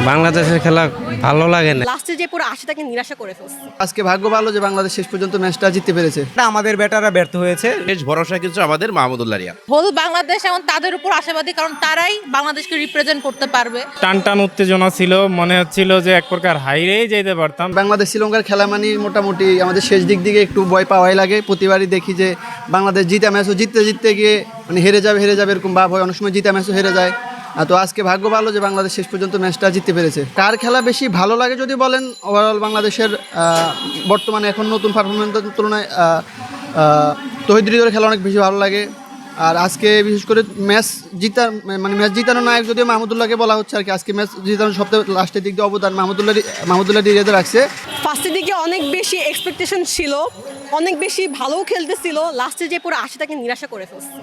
বাংলাদেশের খেলা ভালো লাগে না। লাস্টে যে পুরো আশাটাকে নিরাশা করে ফেলছে। আজকে ভাগ্য ভালো যে বাংলাদেশ শেষ পর্যন্ত ম্যাচটা জিততে পেরেছে। আমাদের ব্যাটাররা ব্যর্থ হয়েছে। শেষ ভরসা কিন্তু আমাদের মাহমুদুল্লাহ রিয়াদ। হোল বাংলাদেশ এখন তাদের উপর আশাবাদী, কারণ তারাই বাংলাদেশকে রিপ্রেজেন্ট করতে পারবে। টান টান উত্তেজনা ছিল, মনে হচ্ছিল যে এক প্রকার হাইরেই যেতে পারতাম। বাংলাদেশ শ্রীলঙ্কার খেলা মানে মোটামুটি আমাদের শেষ দিক দিকে একটু ভয় পাওয়াই লাগে। প্রতিবারই দেখি যে বাংলাদেশ জিতা ম্যাচও জিততে গিয়ে মানে হেরে যাবে এরকম ভাব হয়। অনেক সময় জিতা ম্যাচও হেরে যায়। তো আজকে ভাগ্য ভালো যে বাংলাদেশ শেষ পর্যন্ত ম্যাচটা জিততে পেরেছে। কার খেলা বেশি ভালো লাগে যদি বলেন, ওভারঅল বাংলাদেশের বর্তমানে এখন নতুন পারফরমেন্সের তুলনায় তৌহিদ হৃদয়ের খেলা অনেক বেশি ভালো লাগে। আর আজকে বিশেষ করে ম্যাচ জিতানোর নায়ক যদিও মাহমুদুল্লাহকে বলা হচ্ছে আর কি। আজকে ম্যাচ জিতানোর সবথেকে লাস্টের দিক দিয়ে অবদান মাহমুদুল্লাহ রিয়াদে রাখছে। ফার্স্টের দিকে অনেক বেশি এক্সপেকটেশন ছিল, অনেক বেশি ভালোও খেলতেছিল, লাস্টে যে পুরো আশাটাকে নিরাশা করে ফেলছে।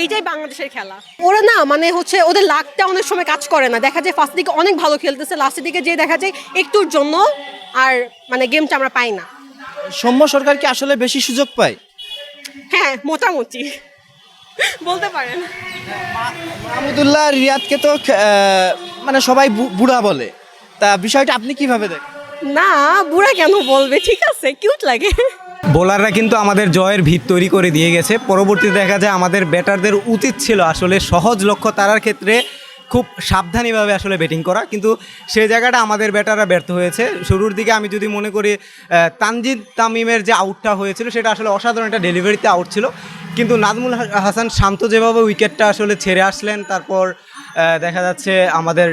এইটাই বাংলাদেশের খেলা। ওরা না মানে হচ্ছে ওদের লাকটা অনেক সময় কাজ করে না। দেখা যায় ফার্স্ট দিকে অনেক ভালো খেলতেছে, লাস্টের দিকে যে দেখা যায় একটুর জন্য আর মানে গেমটা আমরা পাই না। সৌম্য সরকার কি আসলে বেশি সুযোগ পায়? হ্যাঁ, মোটামুটি বলতে পারেন। মাহমুদুল্লাহ রিয়াদকে তো মানে সবাই বুড়া বলে, তা বিষয়টা আপনি কিভাবে দেখেন? না, বুড়া কেন বলবে, ঠিক আছে, কিউট লাগে। বোলাররা কিন্তু আমাদের জয়ের ভিত তৈরি করে দিয়ে গেছে। পরবর্তীতে দেখা যায় আমাদের ব্যাটারদের উচিত ছিল আসলে সহজ লক্ষ্য তারার ক্ষেত্রে খুব সাবধানীভাবে আসলে ব্যাটিং করা, কিন্তু সেই জায়গাটা আমাদের ব্যাটাররা ব্যর্থ হয়েছে। শুরুর দিকে আমি যদি মনে করি তানজিদ তামিমের যে আউটটা হয়েছিল সেটা আসলে অসাধারণ একটা ডেলিভারিতে আউট ছিল, কিন্তু নাজমুল হাসান শান্ত যেভাবে উইকেটটা আসলে ছেড়ে আসলেন, তারপর দেখা যাচ্ছে আমাদের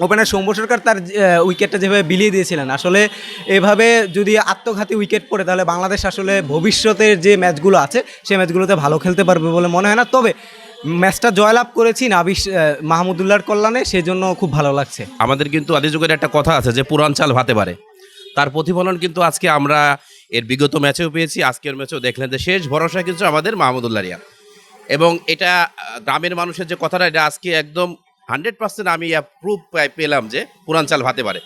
ওপেনার সৌম্য সরকার তার উইকেটটা যেভাবে বিলিয়ে দিয়েছিলেন, আসলে এভাবে যদি আত্মঘাতী উইকেট পড়ে তাহলে বাংলাদেশ আসলে ভবিষ্যতের যে ম্যাচগুলো আছে সেই ম্যাচগুলোতে ভালো খেলতে পারবে বলে মনে হয় না। তবে ম্যাচটা জয়লাভ করেছি নাবিশ মাহমুদুল্লাহর কল্যাণে, সেজন্য খুব ভালো লাগছে। আমাদের কিন্তু আদি যুগের একটা কথা আছে যে পুরান চাল ভাতে পারে, তার প্রতিফলন কিন্তু আজকে আমরা এর বিগত ম্যাচেও পেয়েছি, আজকের ম্যাচেও দেখলেন যে শেষ ভরসা কিন্তু আমাদের মাহমুদুল্লাহ রিয়াদ। এবং এটা গ্রামের মানুষের যে কথাটা, এটা আজকে একদম 100% আমি প্রুফ পেলাম যে পুরান চাল ভাতে পারে।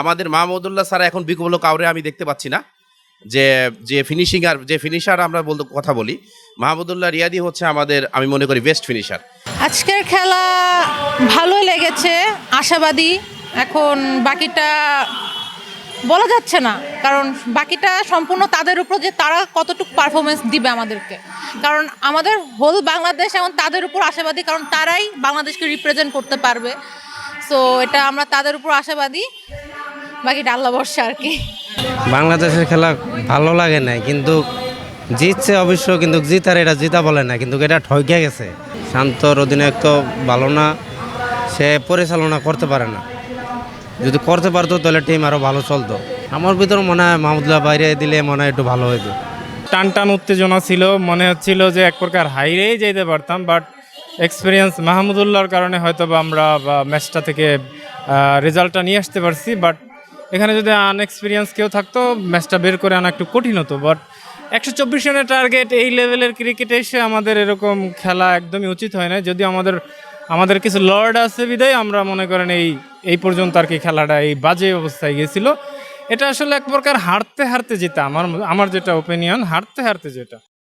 আমাদের মাহমুদুল্লাহ ছাড়া এখন বিকল্প কাউরে আমি দেখতে পাচ্ছি না। যে ফিনিশার আমরা কথা বলি, মাহমুদুল্লাহ রিয়াদি হচ্ছে আমাদের, আমি মনে করি, বেস্ট ফিনিশার। আজকের খেলা ভালো লেগেছে, আশাবাদী। এখন বাকিটা বলা যাচ্ছে না, কারণ বাকিটা সম্পূর্ণ তাদের উপর যে তারা কতটুকু পারফরমেন্স দিবে আমাদেরকে। কারণ আমাদের হোল বাংলাদেশ এখন তাদের উপর আশাবাদী, কারণ তারাই বাংলাদেশকে রিপ্রেজেন্ট করতে পারবে। সো এটা আমরা তাদের উপর আশাবাদী, বাকিটা আল্লাহ ভরসা আর কি। বাংলাদেশের খেলা ভালো লাগে না, কিন্তু জিতছে অবশ্য, কিন্তু জিতার এটা জিতা বলে না, কিন্তু এটা ঠকে গেছে। শান্তর অধিনায়ক তো ভালো না, সে পরিচালনা করতে পারে না। যদি করতে পারতো তাহলে টিম আরও ভালো চলতো। আমার ভিতর মনে হয় মাহমুদুল্লাহ বাইরে দিলে মনে হয় একটু ভালো হতো। টান টান উত্তেজনা ছিল, মনে হচ্ছিল যে এক প্রকার হাইরেই যেতে পারতাম, বাট এক্সপিরিয়েন্স মাহমুদুল্লাহর কারণে হয়তো বা আমরা ম্যাচটা থেকে রেজাল্টটা নিয়ে আসতে পারছি। বাট এখানে যদি আনএক্সপিরিয়েন্স কেউ থাকতো ম্যাচটা বের করে আনা একটু কঠিন হতো। বাট 124 রানের টার্গেট এই লেভেলের ক্রিকেটে এসে আমাদের এরকম খেলা একদমই উচিত হয় না। যদি আমাদের কিছু লর্ড আছে বিদায় আমরা মনে করেন এই পর্যন্ত আর কি খেলাটা এই বাজে অবস্থায় গেছিল। এটা আসলে এক প্রকার হারতে যেটা আমার যেটা ওপিনিয়ন, হারতে যেটা